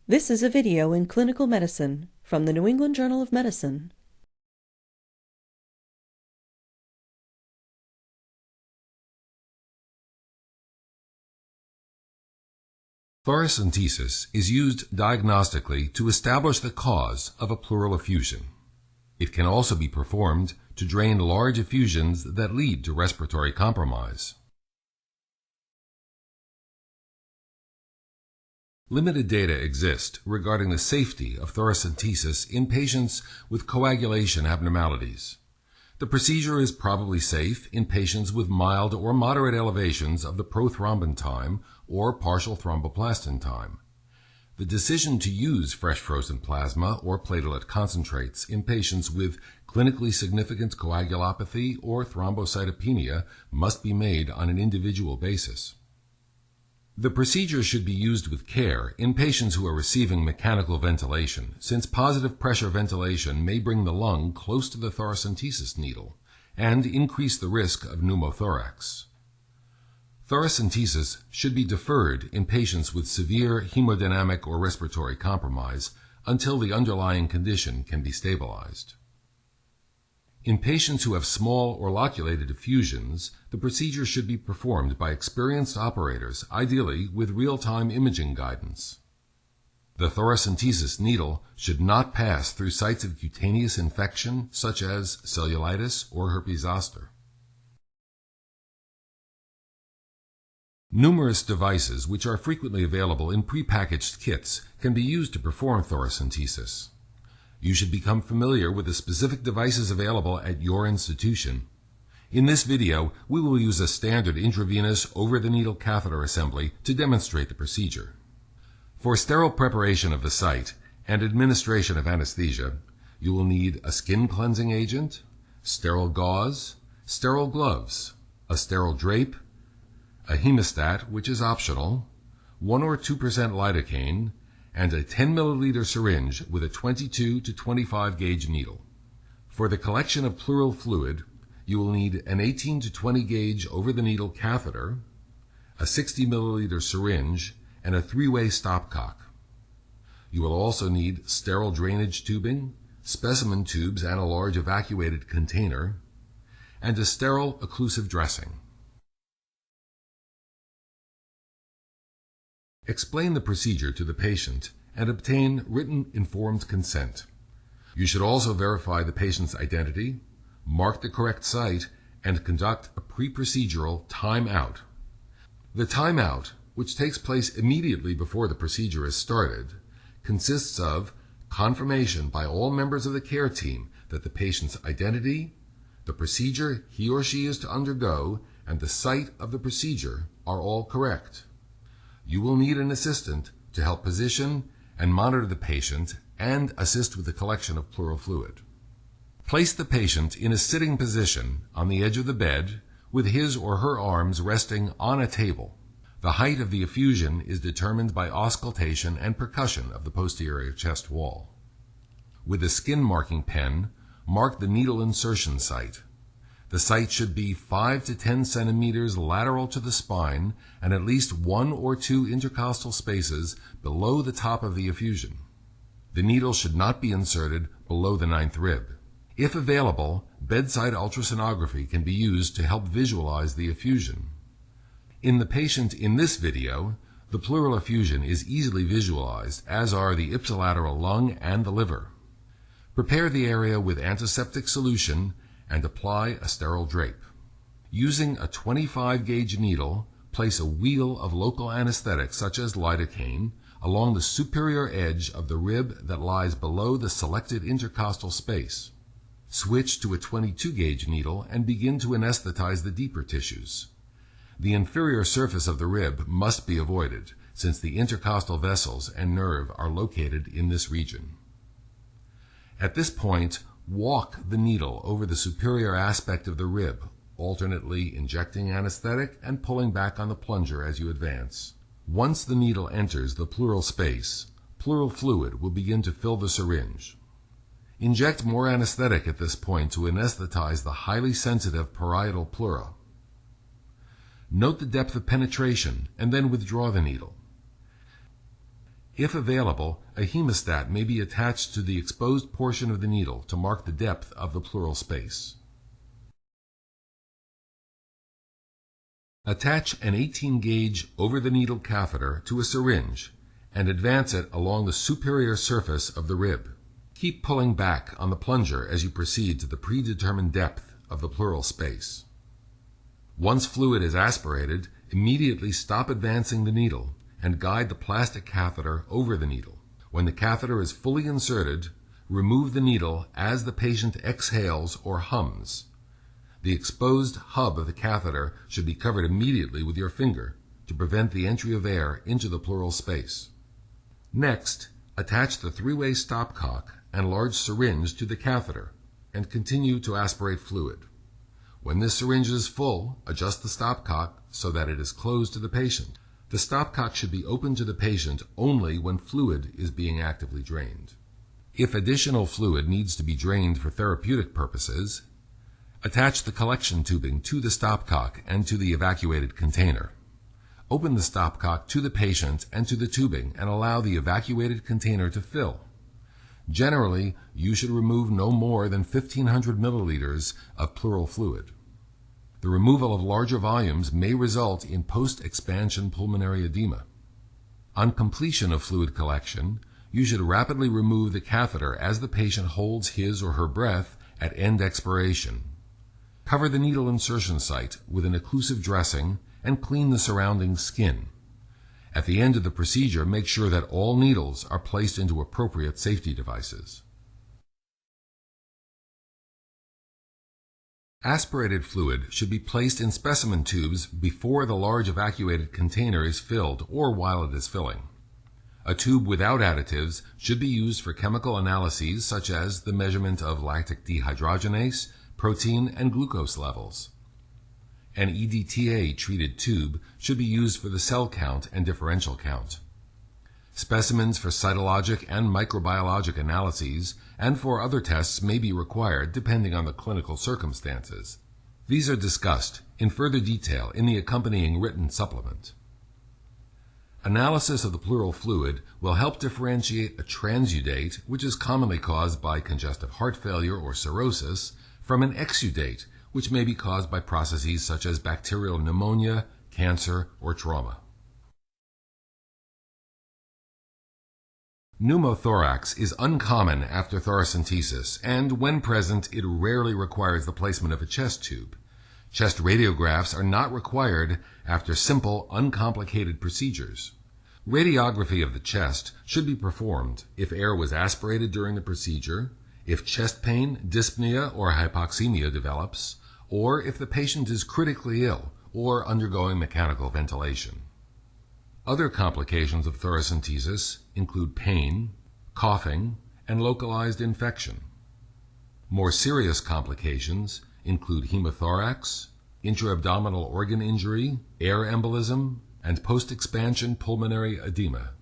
This is a video in clinical medicine from the New England Journal of Medicine. Thoracentesis is used diagnostically to establish the cause of a pleural effusion. It can also be performed to drain large effusions that lead to respiratory compromise. Limited data exist regarding the safety of thoracentesis in patients with coagulation abnormalities. The procedure is probably safe in patients with mild or moderate elevations of the prothrombin time or partial thromboplastin time. The decision to use fresh frozen plasma or platelet concentrates in patients with clinically significant coagulopathy or thrombocytopenia must be made on an individual basis. The procedure should be used with care in patients who are receiving mechanical ventilation, since positive pressure ventilation may bring the lung close to the thoracentesis needle and increase the risk of pneumothorax. Thoracentesis should be deferred in patients with severe hemodynamic or respiratory compromise until the underlying condition can be stabilized. In patients who have small or loculated effusions, the procedure should be performed by experienced operators, ideally with real-time imaging guidance. The thoracentesis needle should not pass through sites of cutaneous infection such as cellulitis or herpes zoster. Numerous devices, which are frequently available in prepackaged kits, can be used to perform thoracentesis. You should become familiar with the specific devices available at your institution. In this video, we will use a standard intravenous over-the-needle catheter assembly to demonstrate the procedure. For sterile preparation of the site and administration of anesthesia, you will need a skin cleansing agent, sterile gauze, sterile gloves, a sterile drape, a hemostat, which is optional, 1 or 2% lidocaine, and a 10 milliliter syringe with a 22 to 25 gauge needle. For the collection of pleural fluid, you will need an 18 to 20 gauge over-the-needle catheter, a 60 milliliter syringe, and a 3-way stopcock. You will also need sterile drainage tubing, specimen tubes and a large evacuated container, and a sterile occlusive dressing. Explain the procedure to the patient and obtain written informed consent. You should also verify the patient's identity, mark the correct site, and conduct a pre-procedural timeout. The timeout, which takes place immediately before the procedure is started, consists of confirmation by all members of the care team that the patient's identity, the procedure he or she is to undergo, and the site of the procedure are all correct. You will need an assistant to help position and monitor the patient and assist with the collection of pleural fluid. Place the patient in a sitting position on the edge of the bed with his or her arms resting on a table. The height of the effusion is determined by auscultation and percussion of the posterior chest wall. With a skin marking pen, mark the needle insertion site. The site should be 5 to 10 centimeters lateral to the spine and at least 1 or 2 intercostal spaces below the top of the effusion. The needle should not be inserted below the 9th rib. If available, bedside ultrasonography can be used to help visualize the effusion. In the patient in this video, the pleural effusion is easily visualized, as are the ipsilateral lung and the liver. Prepare the area with antiseptic solution and apply a sterile drape. Using a 25 gauge needle, place a wheel of local anesthetic such as lidocaine along the superior edge of the rib that lies below the selected intercostal space. Switch to a 22 gauge needle and begin to anesthetize the deeper tissues. The inferior surface of the rib must be avoided, since the intercostal vessels and nerve are located in this region. At this point, walk the needle over the superior aspect of the rib, alternately injecting anesthetic and pulling back on the plunger as you advance. Once the needle enters the pleural space, pleural fluid will begin to fill the syringe. Inject more anesthetic at this point to anesthetize the highly sensitive parietal pleura. Note the depth of penetration and then withdraw the needle. If available, a hemostat may be attached to the exposed portion of the needle to mark the depth of the pleural space. Attach an 18-gauge over-the-needle catheter to a syringe and advance it along the superior surface of the rib. Keep pulling back on the plunger as you proceed to the predetermined depth of the pleural space. Once fluid is aspirated, immediately stop advancing the needle and guide the plastic catheter over the needle. When the catheter is fully inserted, remove the needle as the patient exhales or hums. The exposed hub of the catheter should be covered immediately with your finger to prevent the entry of air into the pleural space. Next, attach the three-way stopcock and large syringe to the catheter and continue to aspirate fluid. When this syringe is full, adjust the stopcock so that it is closed to the patient. The stopcock should be open to the patient only when fluid is being actively drained. If additional fluid needs to be drained for therapeutic purposes, attach the collection tubing to the stopcock and to the evacuated container. Open the stopcock to the patient and to the tubing and allow the evacuated container to fill. Generally, you should remove no more than 1,500 milliliters of pleural fluid. The removal of larger volumes may result in post-expansion pulmonary edema. On completion of fluid collection, you should rapidly remove the catheter as the patient holds his or her breath at end expiration. Cover the needle insertion site with an occlusive dressing and clean the surrounding skin. At the end of the procedure, make sure that all needles are placed into appropriate safety devices. Aspirated fluid should be placed in specimen tubes before the large evacuated container is filled or while it is filling. A tube without additives should be used for chemical analyses such as the measurement of lactic dehydrogenase, protein, and glucose levels. An EDTA-treated tube should be used for the cell count and differential count. Specimens for cytologic and microbiologic analyses and for other tests may be required depending on the clinical circumstances. These are discussed in further detail in the accompanying written supplement. Analysis of the pleural fluid will help differentiate a transudate, which is commonly caused by congestive heart failure or cirrhosis, from an exudate, which may be caused by processes such as bacterial pneumonia, cancer, or trauma. Pneumothorax is uncommon after thoracentesis, and when present, it rarely requires the placement of a chest tube. Chest radiographs are not required after simple, uncomplicated procedures. Radiography of the chest should be performed if air was aspirated during the procedure, if chest pain, dyspnea, or hypoxemia develops, or if the patient is critically ill or undergoing mechanical ventilation. Other complications of thoracentesis include pain, coughing, and localized infection. More serious complications include hemothorax, intra-abdominal organ injury, air embolism, and post-expansion pulmonary edema.